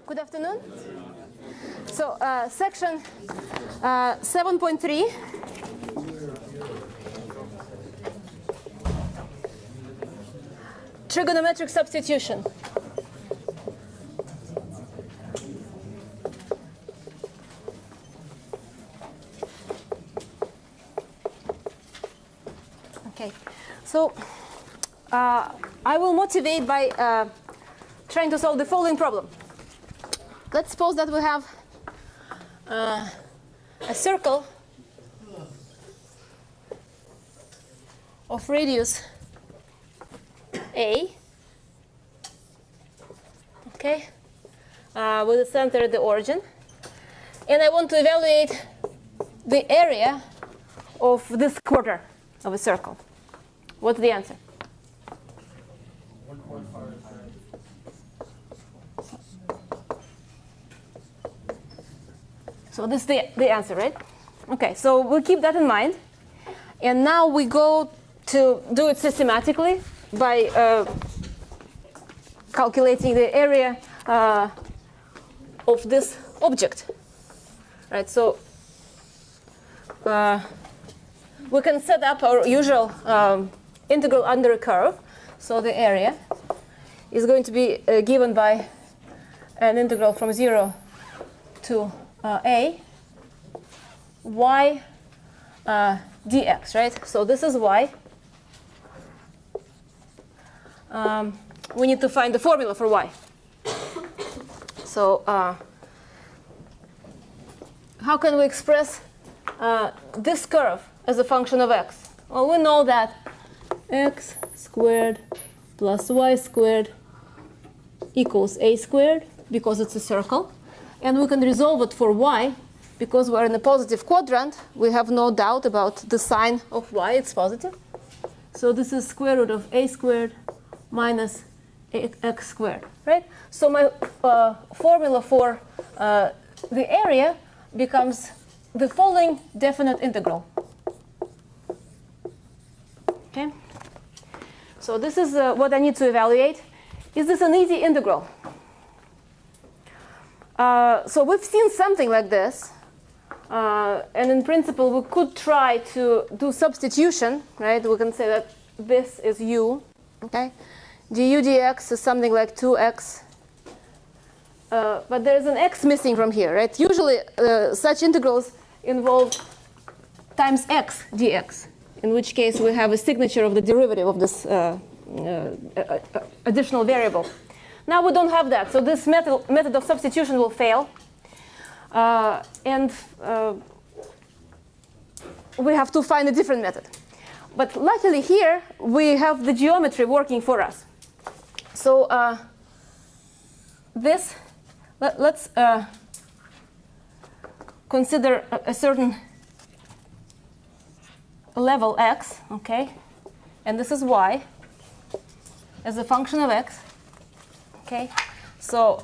Good afternoon. So section 7.3. Trigonometric substitution. Okay, so I will motivate by trying to solve the following problem. Let's suppose that we have a circle of radius A, okay, with a center at the origin, and I want to evaluate the area of this quarter of a circle. What's the answer? 1.5. So this is the answer, right? Okay, so we'll keep that in mind. And now we go to do it systematically by calculating the area of this object. Right, so we can set up our usual integral under a curve. So the area is going to be given by an integral from 0 to a y dx, right? So this is y. We need to find the formula for y. So how can we express this curve as a function of x? Well, we know that x squared plus y squared equals a squared because it's a circle. And we can resolve it for y because we're in a positive quadrant. We have no doubt about the sign of y. It's positive. So this is square root of a squared minus x squared, right? So my formula for the area becomes the following definite integral. Okay. So this is what I need to evaluate. Is this an easy integral? So we've seen something like this, and in principle we could try to do substitution, right? We can say that this is u, okay? du dx is something like 2x, but there's an x missing from here, right? Usually such integrals involve times x dx, in which case we have a signature of the derivative of this additional variable. Now we don't have that, so this method of substitution will fail. And we have to find a different method. But luckily here, we have the geometry working for us. So let's consider a certain level x, okay? And this is y as a function of x. Okay, so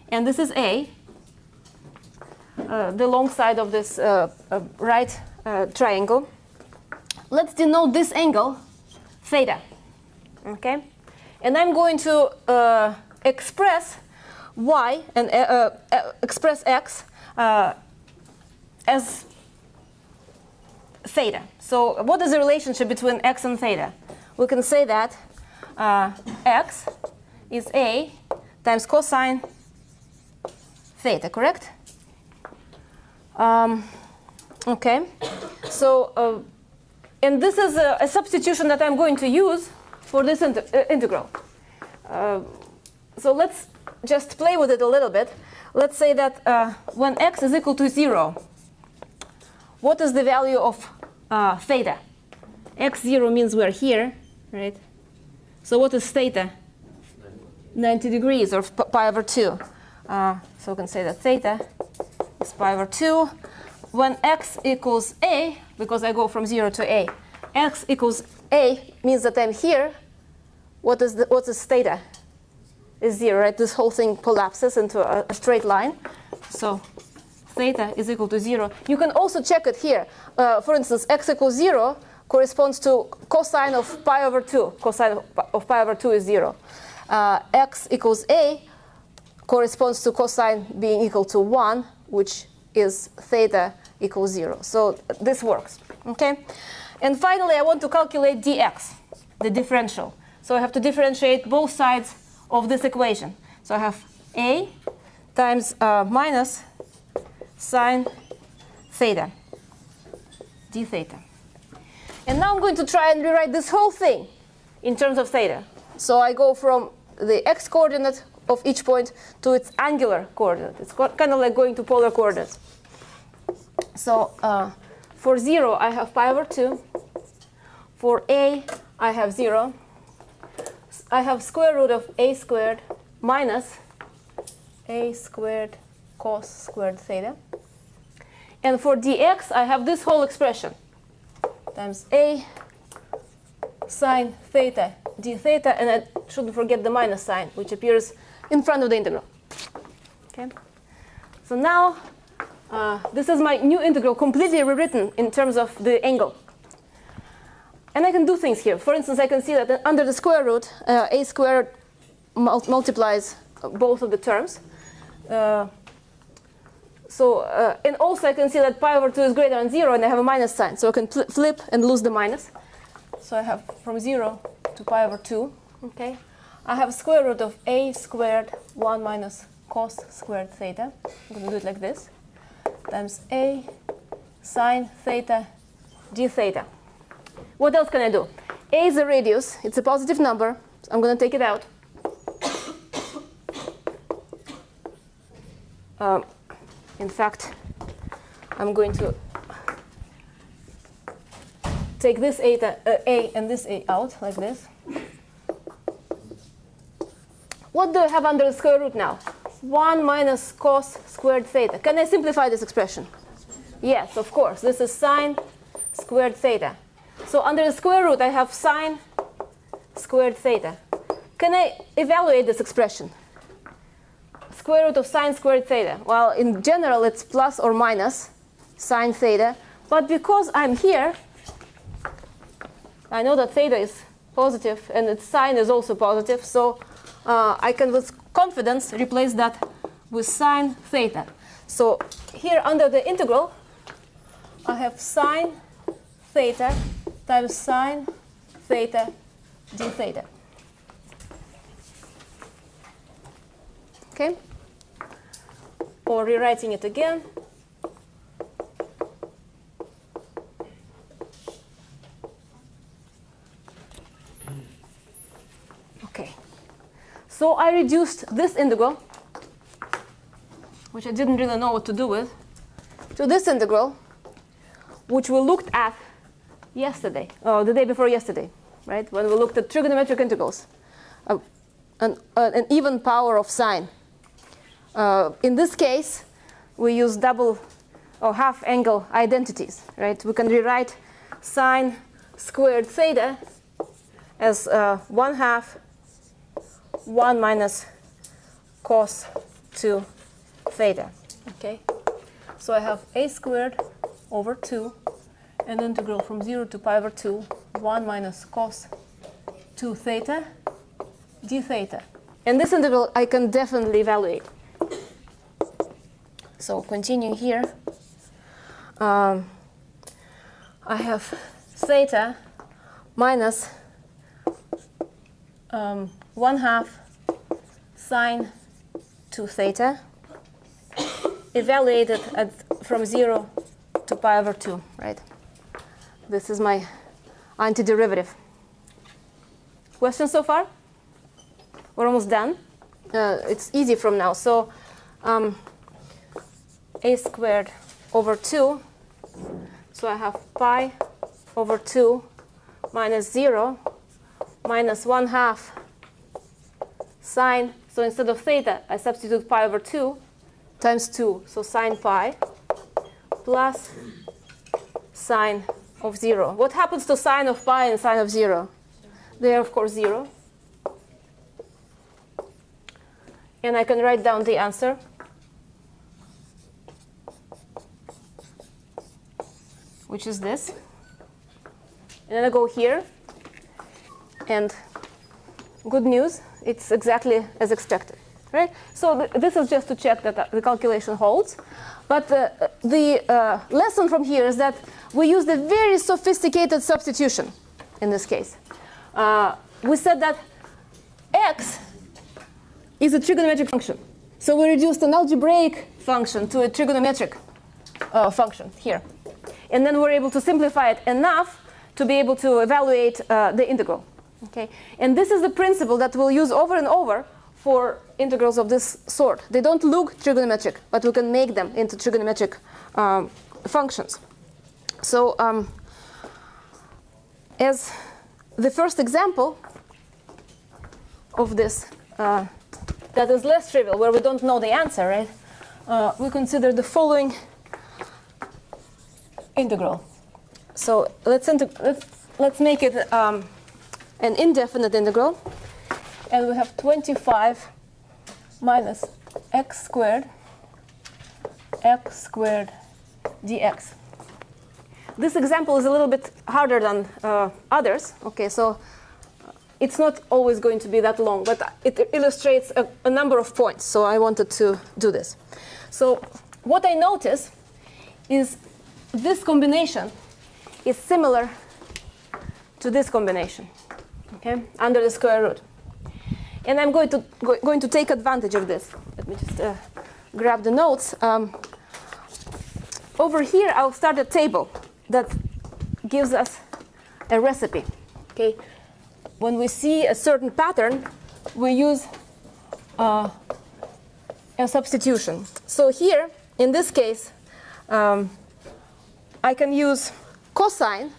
and this is a, the long side of this right triangle. Let's denote this angle theta. Okay, and I'm going to express y and express x as theta. So what is the relationship between x and theta? We can say that x is a times cosine theta, correct? Okay, so and this is a substitution that I'm going to use for this integral. So let's just play with it a little bit. Let's say that when x is equal to 0, what is the value of theta? x0 means we're here, right? So what is theta? 90 degrees, or pi over 2. So we can say that theta is pi over 2. When x equals a, because I go from 0 to a, x equals a means that I'm here. What is theta? Is 0, right? This whole thing collapses into a straight line. So theta is equal to 0. You can also check it here. For instance, x equals 0 corresponds to cosine of pi over 2. Cosine of pi over 2 is 0. X equals a corresponds to cosine being equal to 1, which is theta equals 0. So this works. Okay? And finally, I want to calculate dx, the differential. So I have to differentiate both sides of this equation. So I have a times minus sine theta, d theta. And now I'm going to try and rewrite this whole thing in terms of theta. So I go from the x-coordinate of each point to its angular coordinate. It's kind of like going to polar coordinates. So for 0, I have pi over 2. For a, I have 0. I have square root of a squared minus a squared cos squared theta. And for dx, I have this whole expression times a sine theta d theta, and I shouldn't forget the minus sign, which appears in front of the integral. Okay. So now this is my new integral, completely rewritten in terms of the angle. And I can do things here. For instance, I can see that under the square root, a squared multiplies both of the terms. And also I can see that pi over 2 is greater than 0, and I have a minus sign. So I can flip and lose the minus. So I have from 0 to pi over 2. Okay. I have square root of a squared 1 minus cos squared theta. I'm going to do it like this. Times a sine theta d theta. What else can I do? A is a radius. It's a positive number. So I'm going to take it out. In fact, I'm going to take this a and this a out, like this. What do I have under the square root now? 1 minus cos squared theta. Can I simplify this expression? Yes, of course. This is sine squared theta. So under the square root, I have sine squared theta. Can I evaluate this expression? Square root of sine squared theta. Well, in general, it's plus or minus sine theta. But because I'm here, I know that theta is positive, and its sine is also positive. So I can, with confidence, replace that with sine theta. So here under the integral, I have sine theta times sine theta d theta. Okay? Or rewriting it again. Okay. So I reduced this integral, which I didn't really know what to do with, to this integral, which we looked at yesterday, the day before yesterday, right? When we looked at trigonometric integrals, an even power of sine. In this case, we use double or half angle identities, right? We can rewrite sine squared theta as 1/2 1 minus cos 2 theta. Okay, so I have a squared over 2, and integral from 0 to pi over 2, 1 minus cos 2 theta d theta. And this integral I can definitely evaluate. So continue here. I have theta minus 1/2 sine 2 theta, evaluated from 0 to pi over 2, right? This is my antiderivative. Questions so far? We're almost done. It's easy from now. So a squared over 2. So I have pi over 2 minus 0 minus 1/2 sine. So instead of theta, I substitute pi over 2 times 2. So sine pi plus sine of 0. What happens to sine of pi and sine of 0? They are, of course, 0. And I can write down the answer. Which is this. And then I go here. And good news, it's exactly as expected. right? So this is just to check that the calculation holds. But the lesson from here is that we used a very sophisticated substitution in this case. We said that x is a trigonometric function. So we reduced an algebraic function to a trigonometric function here. And then we're able to simplify it enough to be able to evaluate the integral. Okay? And this is the principle that we'll use over and over for integrals of this sort. They don't look trigonometric, but we can make them into trigonometric functions. So as the first example of this that is less trivial, where we don't know the answer, right? We consider the following integral. So let's make it an indefinite integral, and we have 25 minus x squared dx. This example is a little bit harder than others. Okay, so it's not always going to be that long, but it illustrates a number of points. So I wanted to do this. So what I notice is this combination is similar to this combination, okay, under the square root. And I'm going to take advantage of this. Let me just grab the notes. Over here, I'll start a table that gives us a recipe. Okay, when we see a certain pattern, we use a substitution. So here, in this case, I can use cosine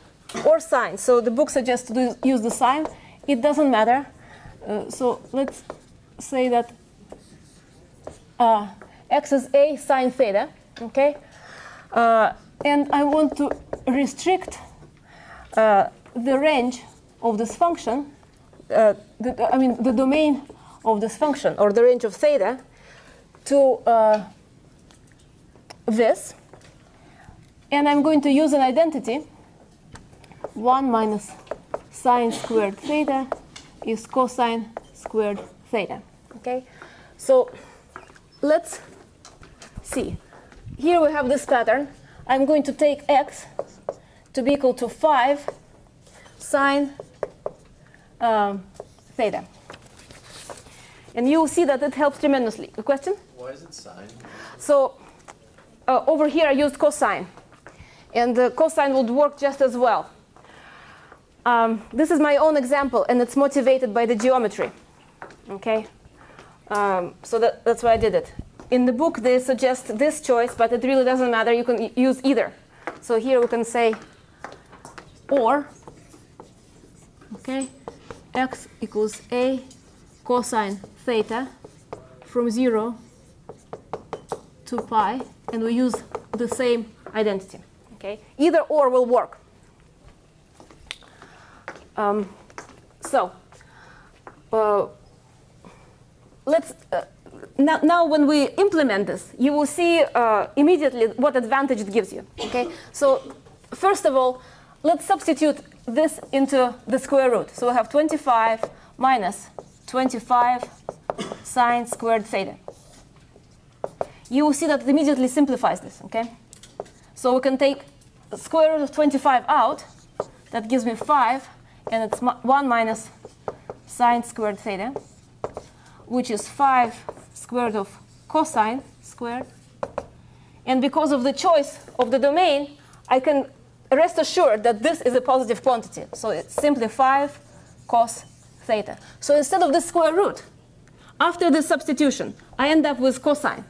or sine. So the book suggests to use the sine. It doesn't matter. So let's say that x is a sine theta. Okay, and I want to restrict the range of this function. The domain of this function, or the range of theta, to this. And I'm going to use an identity. 1 minus sine squared theta is cosine squared theta. Okay, so let's see. Here we have this pattern. I'm going to take x to be equal to 5 sine theta. And you'll see that it helps tremendously. A question? Why is it sine? So over here I used cosine. And the cosine would work just as well. This is my own example, and it's motivated by the geometry. Okay, so that's why I did it. In the book, they suggest this choice, but it really doesn't matter. You can use either. So here we can say or, okay, x equals a cosine theta from 0 to pi, and we use the same identity. Okay, either or will work. Let's now when we implement this, you will see immediately what advantage it gives you. Okay, so first of all, let's substitute this into the square root. So we have 25 minus 25 sine squared theta. You will see that it immediately simplifies this. Okay, so we can take the square root of 25 out. That gives me 5, and it's 1 minus sine squared theta, which is 5 square root of cosine squared. And because of the choice of the domain, I can rest assured that this is a positive quantity. So it's simply 5 cos theta. So instead of the square root, after this substitution, I end up with cosine.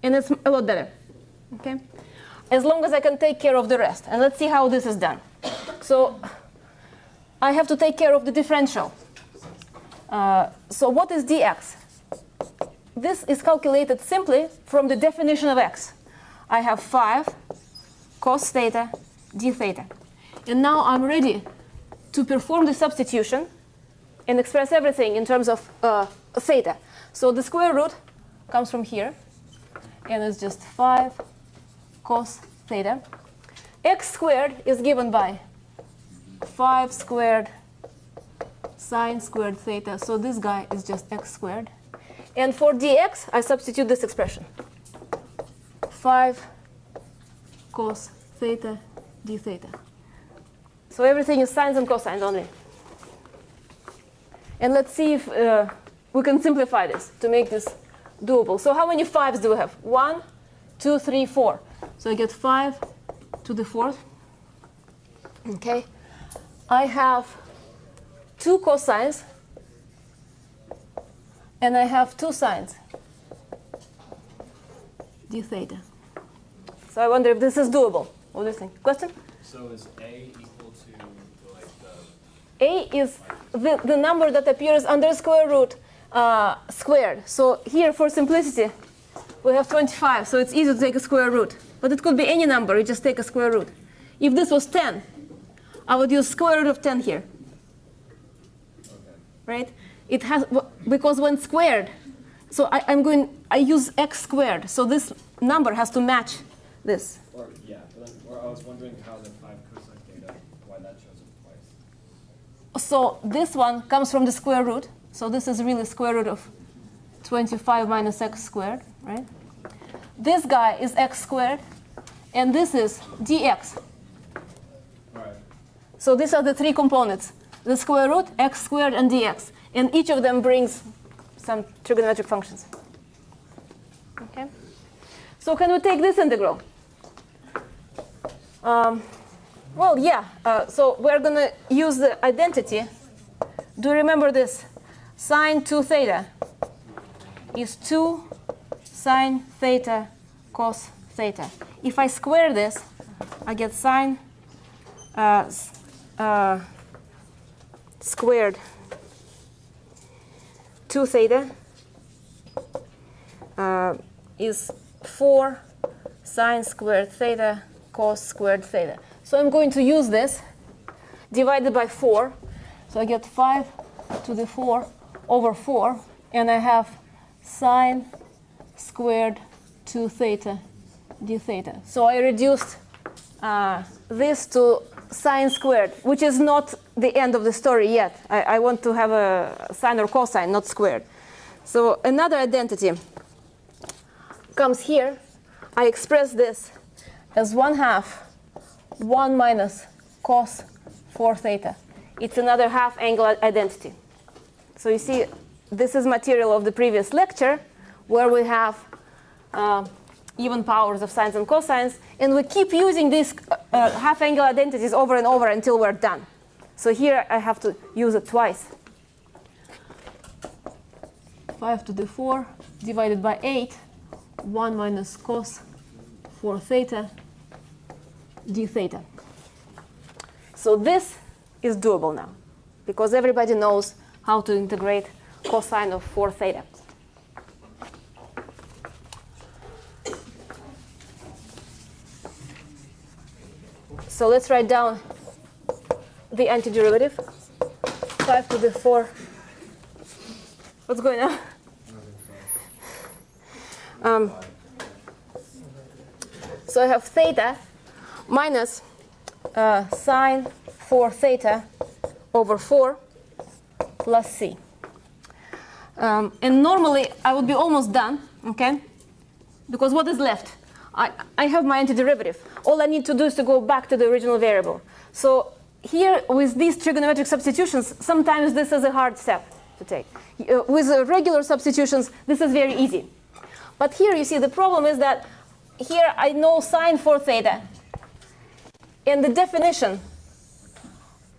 And it's a lot better. Okay? As long as I can take care of the rest. And let's see how this is done. So I have to take care of the differential. So what is dx? This is calculated simply from the definition of x. I have 5 cos theta d theta. And now I'm ready to perform the substitution and express everything in terms of theta. So the square root comes from here, and it's just 5 cos theta. X squared is given by 5 squared sine squared theta. So this guy is just x squared. And for dx, I substitute this expression. 5 cos theta d theta. So everything is sines and cosines only. And let's see if we can simplify this to make this doable. So how many 5s do we have? 1, 2, 3, 4. So I get 5 to the 4th. Okay. I have 2 cosines, and I have 2 sines d theta. So I wonder if this is doable. What do you think? Question? So is A equal to like the... A is the number that appears under square root squared. So here, for simplicity, we have 25. So it's easy to take a square root. But it could be any number. You just take a square root. If this was 10, I would use square root of 10 here. Okay. Right? It has, because when squared, so I use x squared. So this number has to match this. Or, yeah, but then, or I was wondering how the 5 cosine theta, why that shows up twice. So this one comes from the square root. So this is really square root of 25 minus x squared, right? This guy is x squared, and this is dx. All right. So these are the 3 components: the square root, x squared, and dx. And each of them brings some trigonometric functions. Okay. So can we take this integral? Well, yeah. So we're going to use the identity. Do you remember this? Sine 2 theta is 2 sine theta cos theta. If I square this, I get sine squared 2 theta is 4 sine squared theta cos squared theta. So I'm going to use this divided by 4. So I get 5 to the 4 over 4. And I have sine squared 2 theta d theta. So I reduced this to sine squared, which is not the end of the story yet. I want to have a sine or cosine, not squared. So another identity comes here. I express this as 1/2 1 minus cos 4 theta. It's another half angle identity. So you see, this is material of the previous lecture where we have even powers of sines and cosines, and we keep using these half angle identities over and over until we're done. So here I have to use it twice. 5 to the 4 divided by 8, 1 minus cos 4 theta d theta. So this is doable now, because everybody knows how to integrate cosine of 4 theta. So let's write down the antiderivative. 5 to the 4. What's going on? So I have theta minus sine 4 theta over 4 plus c. And normally I would be almost done, okay? Because what is left? I have my antiderivative. All I need to do is to go back to the original variable. So here with these trigonometric substitutions, sometimes this is a hard step to take. With regular substitutions, this is very easy. But here you see the problem is that here I know sine 4 theta. And the definition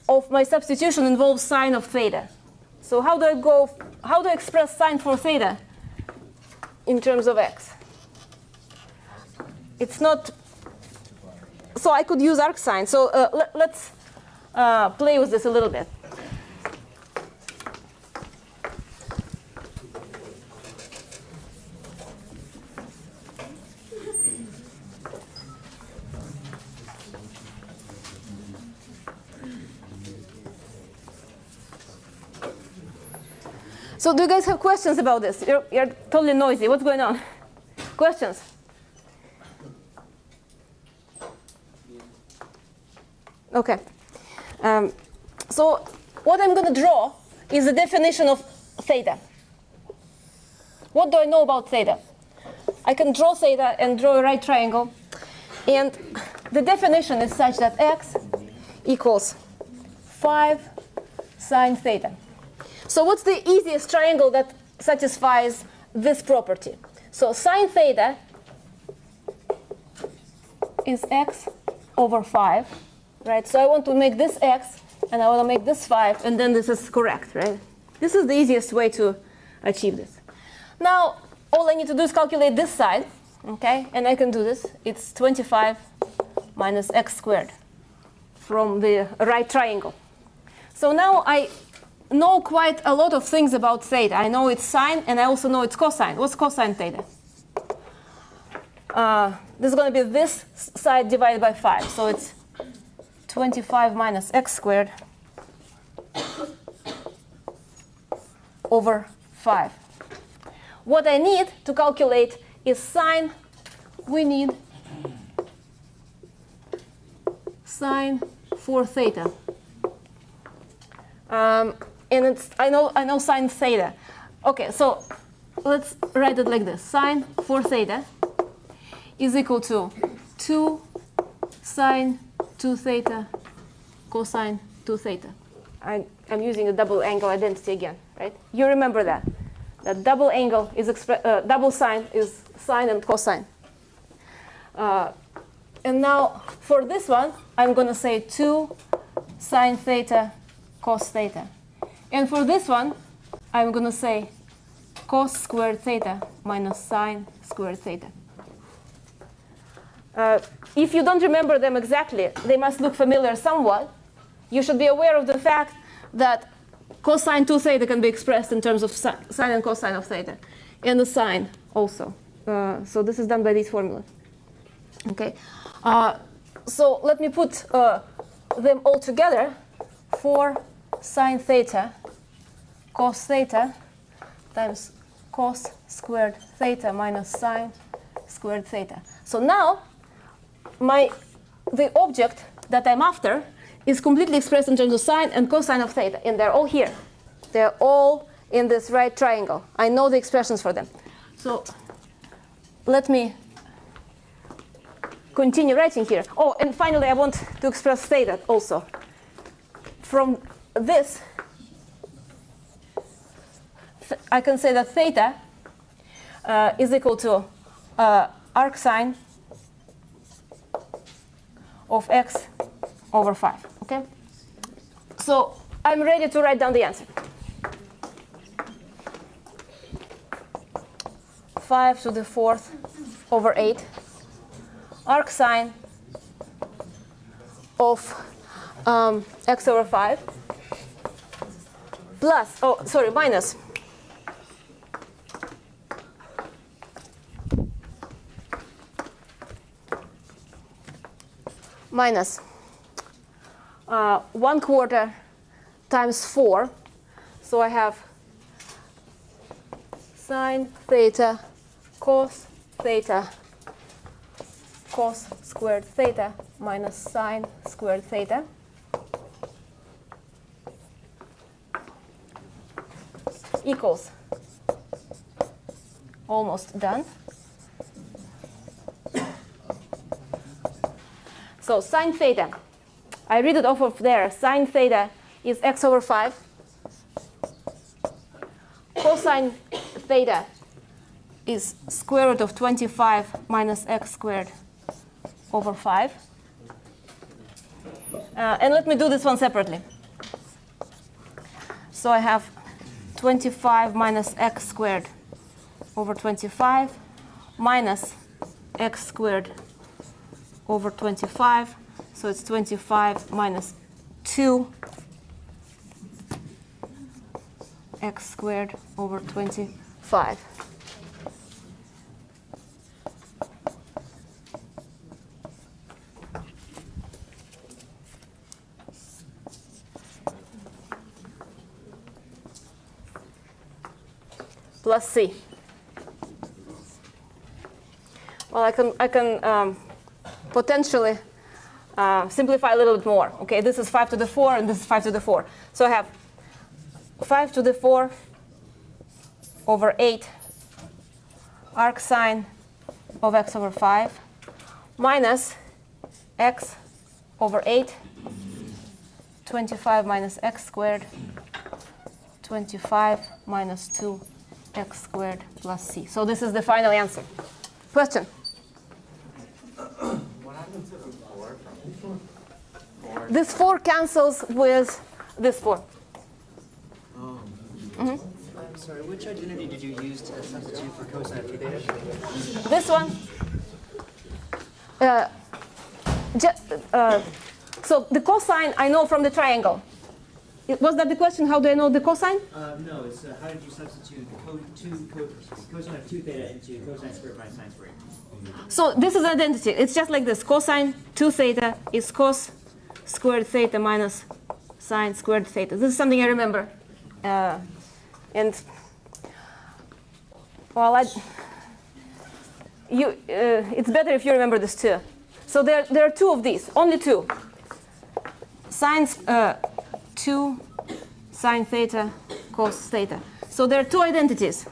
of my substitution involves sine of theta. So how do I express sine 4 theta in terms of x? It's not, so I could use arcsine. So let's play with this a little bit. So do you guys have questions about this? You're totally noisy. What's going on? Questions? Okay. So what I'm going to draw is the definition of theta. what do I know about theta? I can draw theta and draw a right triangle. And the definition is such that x equals 5 sine theta. So what's the easiest triangle that satisfies this property? So sine theta is x over 5, right? So I want to make this x, and I want to make this 5, and then this is correct, right? This is the easiest way to achieve this. Now, all I need to do is calculate this side, okay? And I can do this. It's 25 minus x squared from the right triangle. So now I know quite a lot of things about theta. I know its sine, and I also know its cosine. What's cosine theta? This is going to be this side divided by 5. So it's 25 minus x squared over 5. What I need to calculate is sine. We need sine for theta. And it's I know sine theta. Okay, so let's write it like this. Sine for theta is equal to 2 sine 2 theta cosine 2 theta. I'm using a double angle identity again, right? You remember that. That double angle is double sine is sine and cosine. And now for this one, I'm going to say 2 sine theta cos theta. And for this one, I'm going to say cos squared theta minus sine squared theta. If you don't remember them exactly, they must look familiar somewhat. You should be aware of the fact that cosine 2 theta can be expressed in terms of sine and cosine of theta, and the sine also. So this is done by these formulas. Okay. So let me put them all together. 4 sine theta cos theta times cos squared theta minus sine squared theta. So now the object that I'm after is completely expressed in terms of sine and cosine of theta, and they're all here. They're all in this right triangle. I know the expressions for them. So let me continue writing here. Oh, and finally, I want to express theta also. From this, I can say that theta is equal to arc sine of x over 5. Okay? So I'm ready to write down the answer. 5 to the 4th over 8 arc sine of x over 5 plus, minus minus 1/4 times 4. So I have sine theta cos theta cos squared theta minus sine squared theta equals, almost done. So sine theta, I read it off of there. Sine theta is x over 5. Cosine theta is square root of 25 minus x squared over 5. And let me do this one separately. So I have 25 minus x squared over 25 minus x squared over 25. So it's 25 minus 2 x squared over 25. Plus c. Well, I can potentially simplify a little bit more. Okay, this is 5 to the 4, and this is 5 to the 4. So I have 5 to the 4 over 8 arcsine of x over 5 minus x over 8, 25 minus x squared, 25 minus 2x squared plus c. So this is the final answer. Question? What happened to the 4 from 4? This 4 cancels with this 4. I'm sorry, which identity did you use to substitute for cosine of 2 theta? This one. So the cosine I know from the triangle. Was that the question? How do I know the cosine? No, it's how did you substitute cosine of 2 theta into cosine squared minus sine squared? So this is identity. It's just like this. Cosine 2 theta is cos squared theta minus sine squared theta. This is something I remember. And well, it's better if you remember this too. So there are 2 of these, only 2. Sine 2 sine theta cos theta. So there are 2 identities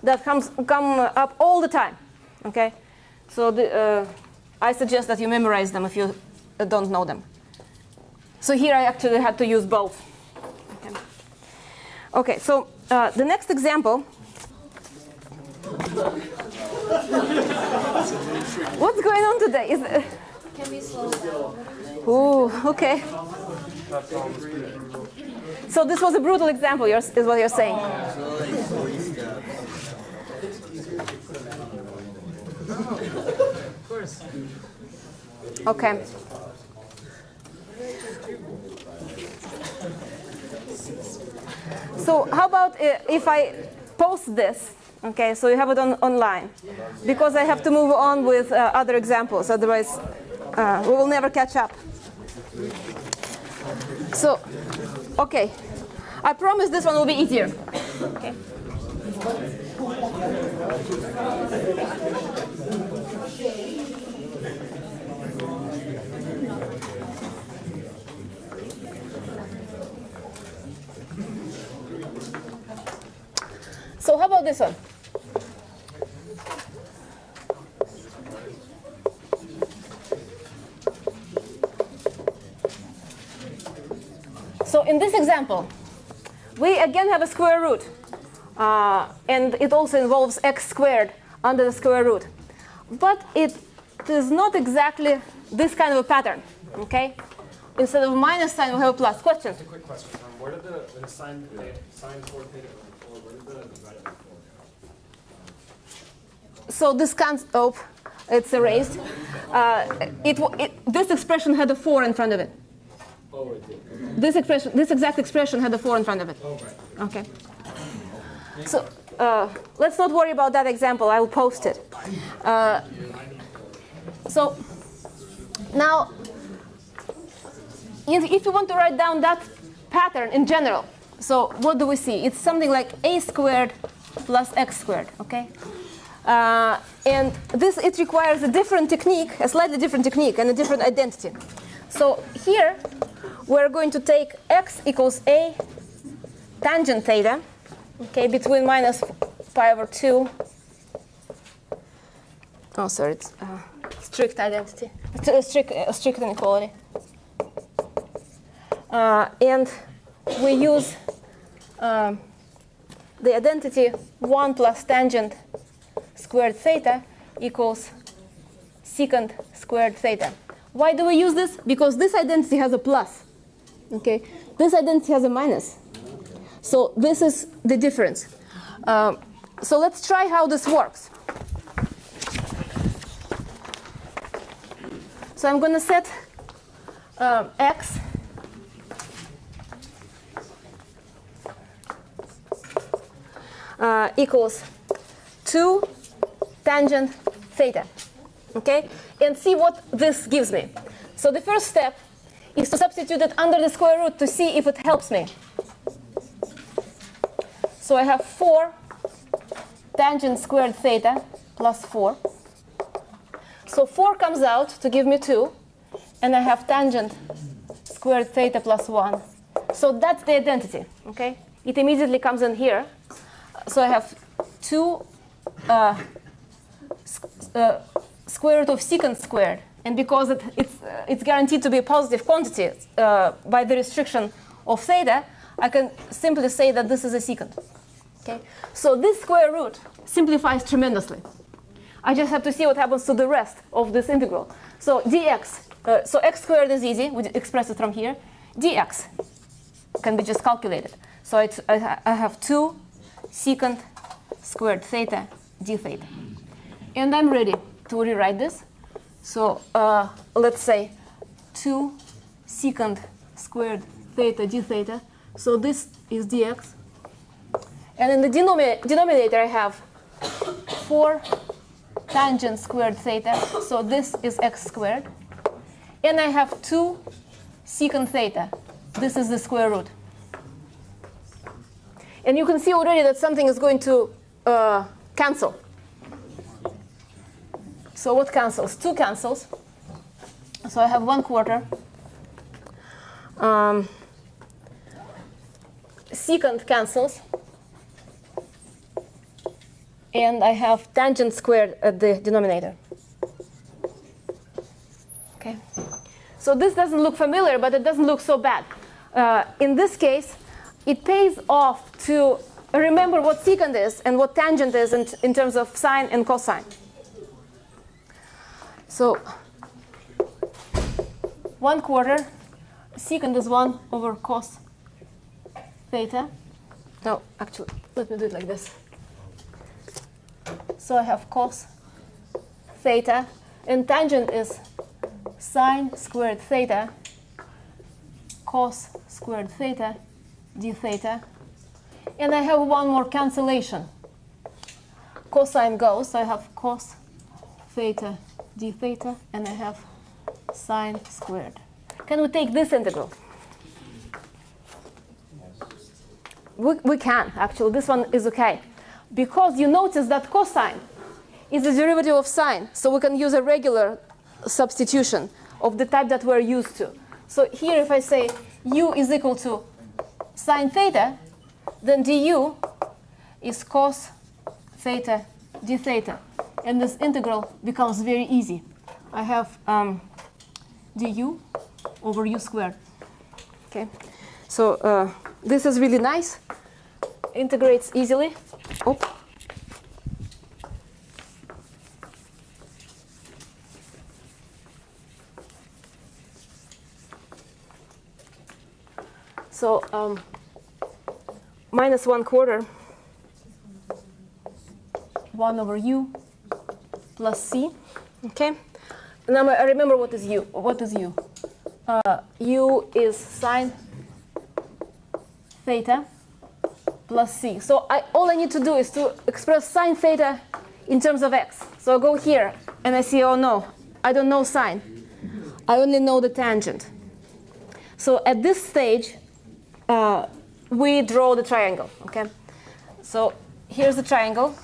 that come up all the time. Okay, so I suggest that you memorize them if you don't know them. So here I actually had to use both. Okay, so the next example. What's going on today? Can we slow down? Ooh, okay. So this was a brutal example, is what you're saying. Of course. Okay. So how about if I post this? Okay, so you have it online, because I have to move on with other examples. Otherwise, we will never catch up. So, okay, I promise this one will be easier. Okay. So how about this one? So in this example, we again have a square root. And it also involves x squared under the square root. But it is not exactly this kind of a pattern. Okay? Instead of minus sign, we have a plus. Question? Just a quick question. Where did the sine 4 theta go? Where did the divided by 4 go? So this can't, oh, it's erased. This expression had a 4 in front of it. Oh, it did. This exact expression had a 4 in front of it. Oh, right. Okay. So let's not worry about that example. I will post it. So now, if you want to write down that pattern in general, so what do we see? It's something like a squared plus x squared. Okay. And it requires a different technique, a slightly different technique, and a different identity. So here, we're going to take x equals a tangent theta, okay, between minus pi over 2. Oh, sorry, it's strict identity, strict inequality. And we use the identity 1 plus tangent squared theta equals secant squared theta. Why do we use this? Because this identity has a plus. Okay, this identity has a minus. So this is the difference. So let's try how this works. So I'm going to set x equals 2 tangent theta. Okay, and see what this gives me. So the first step is to substitute it under the square root to see if it helps me. So I have 4 tangent squared theta plus 4. So 4 comes out to give me 2, and I have tangent squared theta plus 1. So that's the identity. Okay, it immediately comes in here. So I have 2 square root of secant squared, and because it's guaranteed to be a positive quantity by the restriction of theta, I can simply say that this is a secant. Okay? So this square root simplifies tremendously. I just have to see what happens to the rest of this integral. So dx, so x squared is easy, we express it from here. Dx can be just calculated. So I have 2 secant squared theta d theta. And I'm ready to rewrite this. So let's say 2 secant squared theta d theta. So this is dx. And in the denominator, I have 4 tangent squared theta. So this is x squared. And I have 2 secant theta. This is the square root. And you can see already that something is going to cancel. So what cancels? 2 cancels. So I have 1/4. Secant cancels. And I have tangent squared at the denominator. Okay. So this doesn't look familiar, but it doesn't look so bad. In this case, it pays off to remember what secant is and what tangent is in terms of sine and cosine. So 1/4 secant is 1 over cos theta. No, actually, let me do it like this. So I have cos theta, and tangent is sine squared theta, cos squared theta, d theta. And I have one more cancellation. Cosine goes, so I have cos theta d theta, and I have sine squared. Can we take this integral? We can, actually. This one is okay. Because you notice that cosine is the derivative of sine, so we can use a regular substitution of the type that we're used to. So here if I say u is equal to sine theta, then du is cos theta d theta. And this integral becomes very easy. I have du over u squared. Okay, so this is really nice. Integrates easily. Oh. So minus 1/4, 1 over u plus c. Okay. Now I remember what is u. What is u? U is sine theta plus c. So all I need to do is to express sine theta in terms of x. So I go here and I see, oh no, I don't know sine. I only know the tangent. So at this stage, we draw the triangle. Okay. So here's the triangle.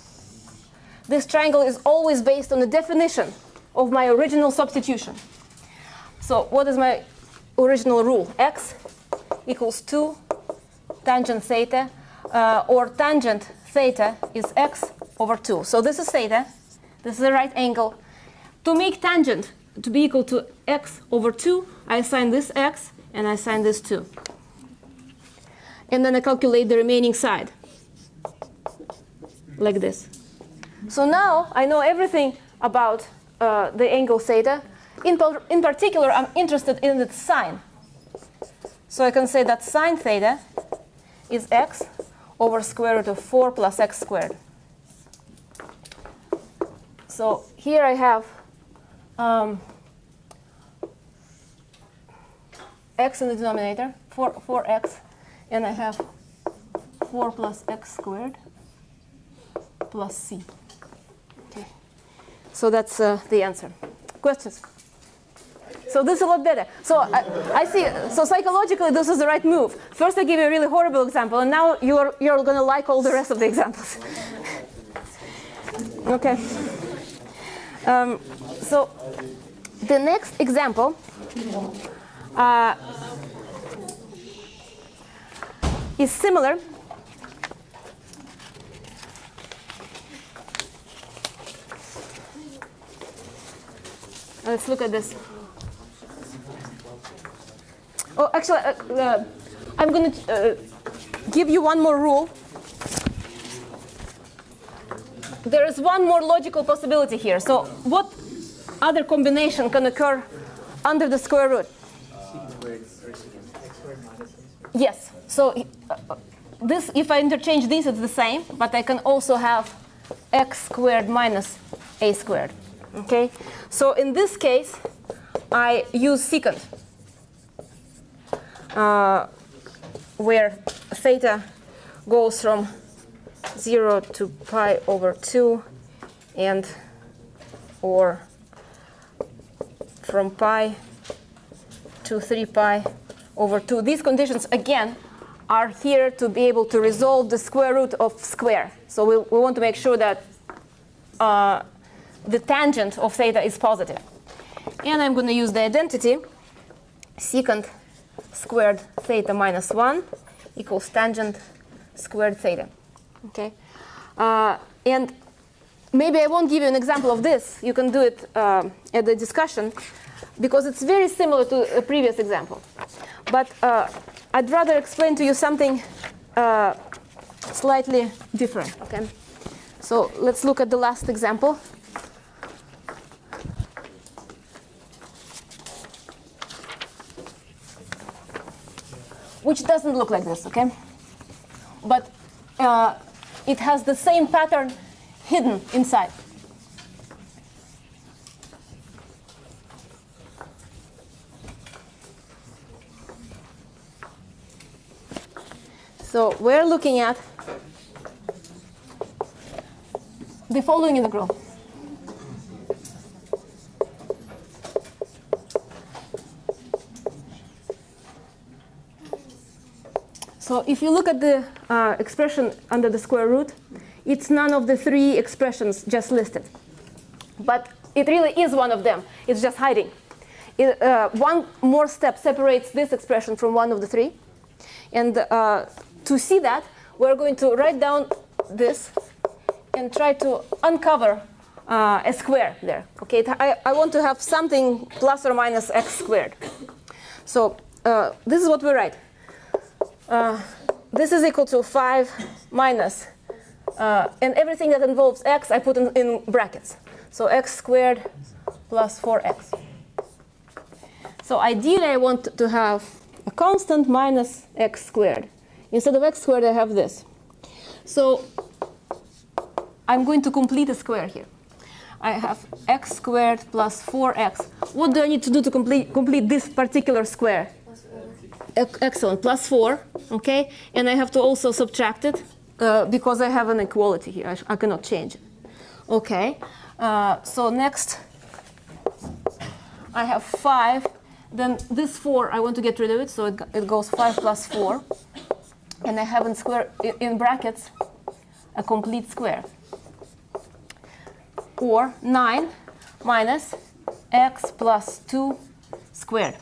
This triangle is always based on the definition of my original substitution. So what is my original rule? X equals 2 tangent theta, or tangent theta is x over 2. So this is theta. This is a right angle. To make tangent to be equal to x over 2, I assign this x and I assign this 2. And then I calculate the remaining side, like this. So now I know everything about the angle theta. In particular, I'm interested in its sine. So I can say that sine theta is x over square root of 4 plus x squared. So here I have x in the denominator, 4x, and I have 4 plus x squared plus c. Okay. So that's the answer. Questions? So this is a lot better. So I see. So psychologically, this is the right move. First, I give you a really horrible example, and now you're going to like all the rest of the examples. Okay. So the next example is similar. Let's look at this. Oh, actually, I'm going to give you one more rule. There is one more logical possibility here. So what other combination can occur under the square root? Yes. So this, if I interchange these, it's the same. But I can also have x squared minus a squared. Okay. So in this case, I use secant, where theta goes from 0 to pi over 2, and or from pi to 3 pi over 2. These conditions, again, are here to be able to resolve the square root of square. So we want to make sure that the tangent of theta is positive. And I'm going to use the identity secant squared theta minus 1 equals tangent squared theta. Okay, and maybe I won't give you an example of this. You can do it at the discussion, because it's very similar to a previous example. But I'd rather explain to you something slightly different. Okay, so let's look at the last example. Which doesn't look like this, okay? But it has the same pattern hidden inside. So we're looking at the following integral. So if you look at the expression under the square root, it's none of the three expressions just listed. But it really is one of them. It's just hiding. One more step separates this expression from one of the three. And to see that, we're going to write down this and try to uncover a square there. Okay, I want to have something plus or minus x squared. So this is what we write. This is equal to 5 minus, and everything that involves x I put in brackets. So x squared plus 4x. So ideally I want to have a constant minus x squared. Instead of x squared I have this. So I'm going to complete a square here. I have x squared plus 4x. What do I need to do to complete this particular square? Excellent, plus 4, okay? And I have to also subtract it because I have an equality here. I cannot change it. Okay, so next I have 5. Then this 4, I want to get rid of it, so it goes 5 plus 4. And I have in brackets a complete square. Or 9 minus x plus 2 squared.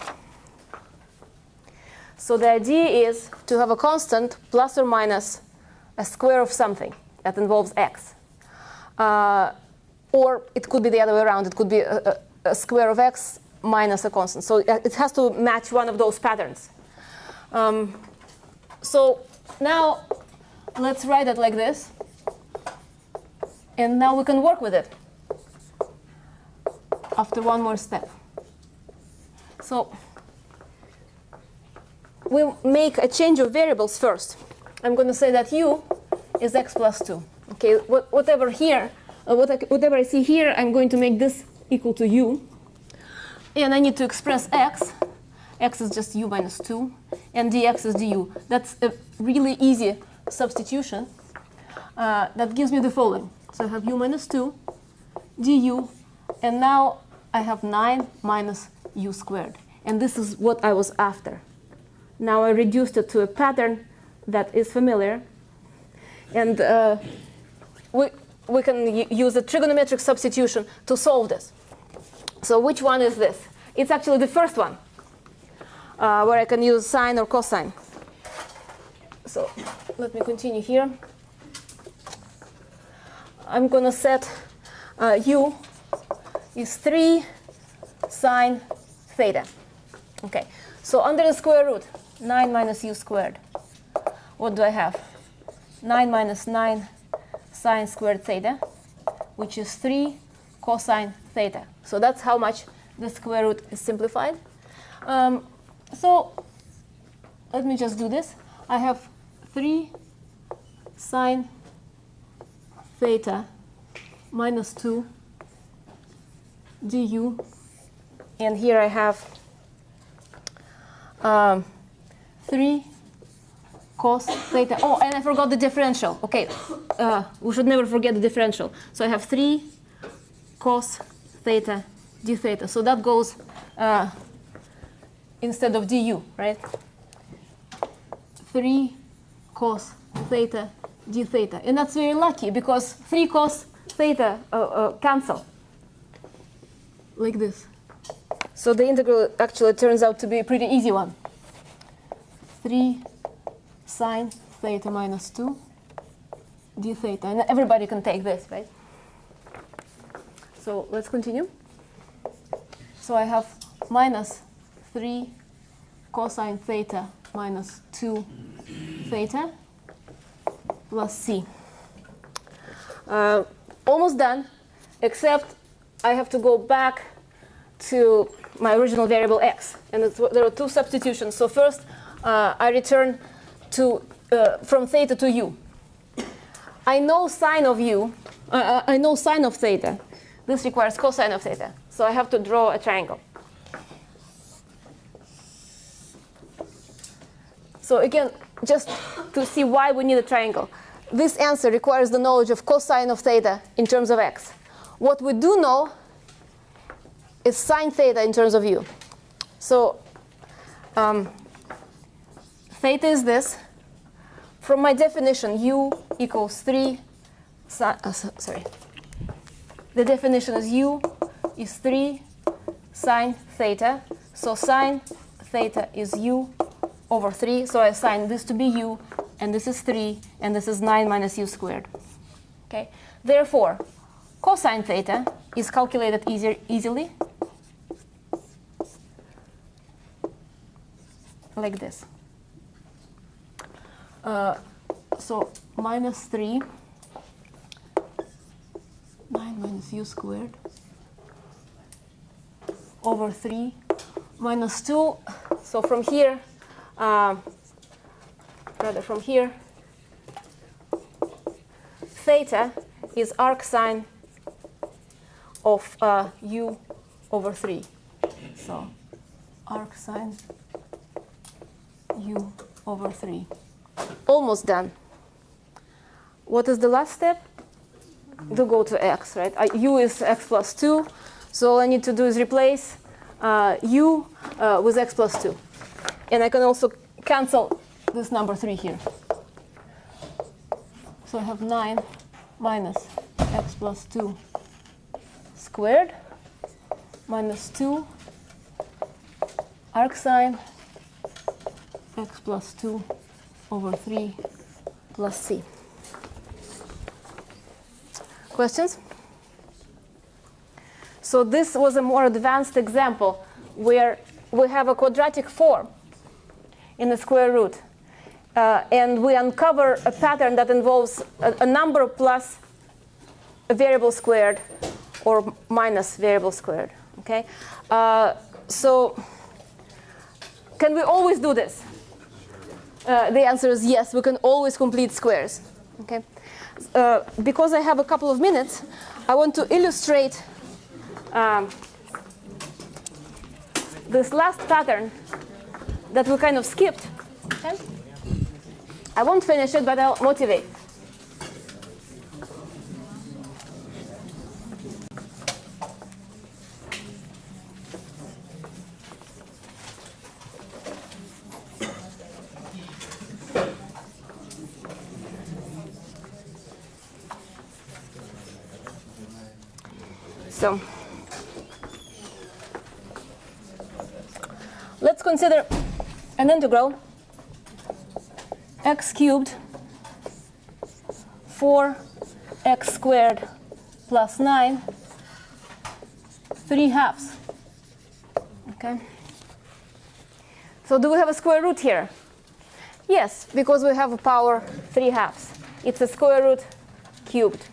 So the idea is to have a constant plus or minus a square of something that involves x. Or it could be the other way around. It could be a square of x minus a constant. So it has to match one of those patterns. So now let's write it like this. And now we can work with it after one more step. So we'll make a change of variables first. I'm going to say that u is x plus 2. Okay, whatever I see here, I'm going to make this equal to u. And I need to express x. X is just u minus 2. And dx is du. That's a really easy substitution. That gives me the following. So I have u minus 2 du. And now I have 9 minus u squared. And this is what I was after. Now I reduced it to a pattern that is familiar. And we can use a trigonometric substitution to solve this. So which one is this? It's actually the first one, where I can use sine or cosine. So let me continue here. I'm going to set u is 3 sine theta. Okay, so under the square root, 9 minus u squared. What do I have? 9 minus 9 sine squared theta, which is 3 cosine theta. So that's how much the square root is simplified. So let me just do this. I have 3 sine theta minus 2 du, and here I have 3 cos theta. Oh, and I forgot the differential. Okay, we should never forget the differential. So I have 3 cos theta d theta. So that goes instead of du, right? 3 cos theta d theta. And that's very lucky because 3 cos theta cancel like this. So the integral actually turns out to be a pretty easy one. 3 sine theta minus 2 d theta. And everybody can take this, right? So let's continue. So I have minus 3 cosine theta minus 2 theta plus c. Almost done, except I have to go back to my original variable x. And there are 2 substitutions. So first, I return to from theta to u. I know sine of u. I know sine of theta. This requires cosine of theta. So I have to draw a triangle. So again, just to see why we need a triangle. This answer requires the knowledge of cosine of theta in terms of x. What we do know is sine theta in terms of u. So theta is this. From my definition, u equals 3 sorry. The definition is u is 3 sine theta. So sine theta is u over 3. So I assign this to be u, and this is 3, and this is 9 minus u squared. Okay. Therefore, cosine theta is calculated easily like this. So minus 3, 9 minus u squared over 3 minus 2. So from here, from here, theta is arc sine of u over 3. So arc sine u over 3. Almost done. What is the last step? To go to x, right? U is x plus 2. So all I need to do is replace u with x plus 2. And I can also cancel this number 3 here. So I have 9 minus x plus 2 squared minus 2 arc sine x plus 2 over 3 plus c. Questions? So this was a more advanced example where we have a quadratic form in the square root. And we uncover a pattern that involves a number plus a variable squared or minus variable squared. Okay? So can we always do this? The answer is yes, we can always complete squares. Okay? Because I have a couple of minutes, I want to illustrate this last pattern that we kind of skipped. Okay? I won't finish it, but I'll motivate. So let's consider an integral x cubed 4x squared plus 9 3/2 Okay. So do we have a square root here? Yes, because we have a power 3/2. It's a square root cubed.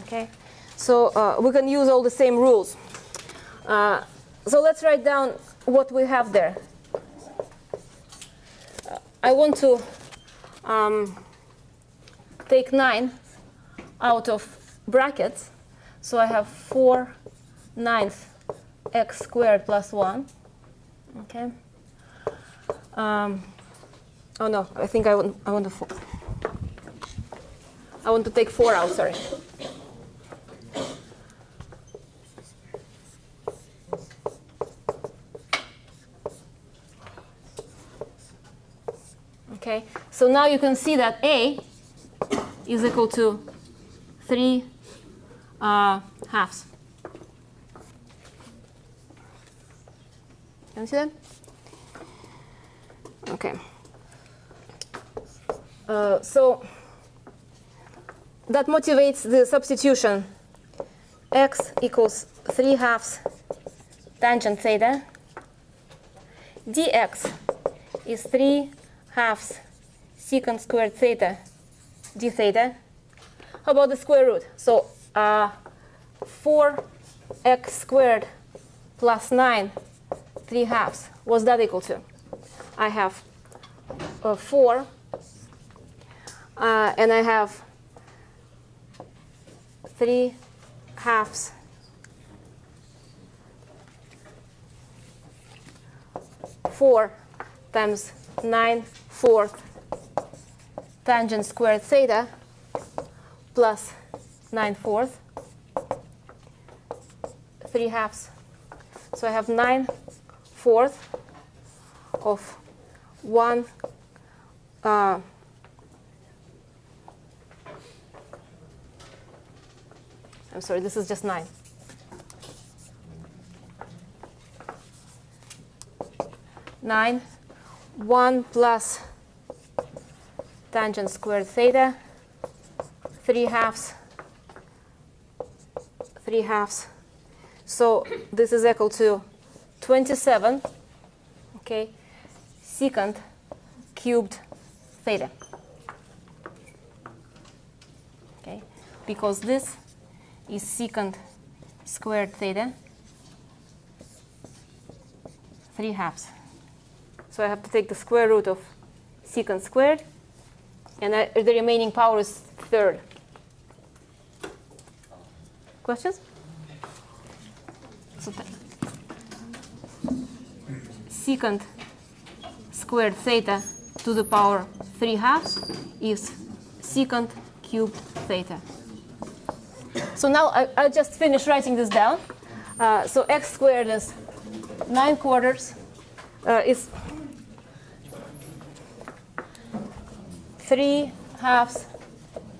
Okay. So we can use all the same rules. So let's write down what we have there. I want to take 9 out of brackets. So I have 4/9 x squared plus 1. Okay. Oh no, I think I want to take 4 out, sorry. Okay, so now you can see that A is equal to 3/2. Can you see that? Okay. So that motivates the substitution. X equals 3/2 tangent theta. Dx is 3/2 secant squared theta d theta. How about the square root? So 4x squared plus 9 3/2. What's that equal to? I have 4, and I have 3/2 4 times 9/4 tangent squared theta plus 9/4 3/2. So I have 9/4 of 1 I'm sorry, this is just 9. 9, 1 plus tangent squared theta, 3/2. So this is equal to 27, okay, secant cubed theta. Okay, because this is secant squared theta, 3/2. So I have to take the square root of secant squared, and the remaining power is 1/3. Questions? So secant squared theta to the power 3/2 is secant cubed theta. So now I'll just finish writing this down. So x squared is 9/4 is 3/2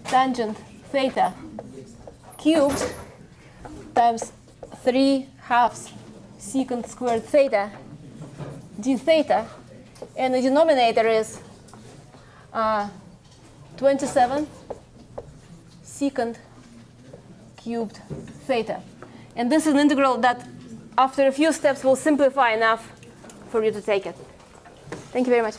tangent theta cubed times 3/2 secant squared theta d theta, and the denominator is 27 secant cubed theta. And this is an integral that after a few steps will simplify enough for you to take it. Thank you very much.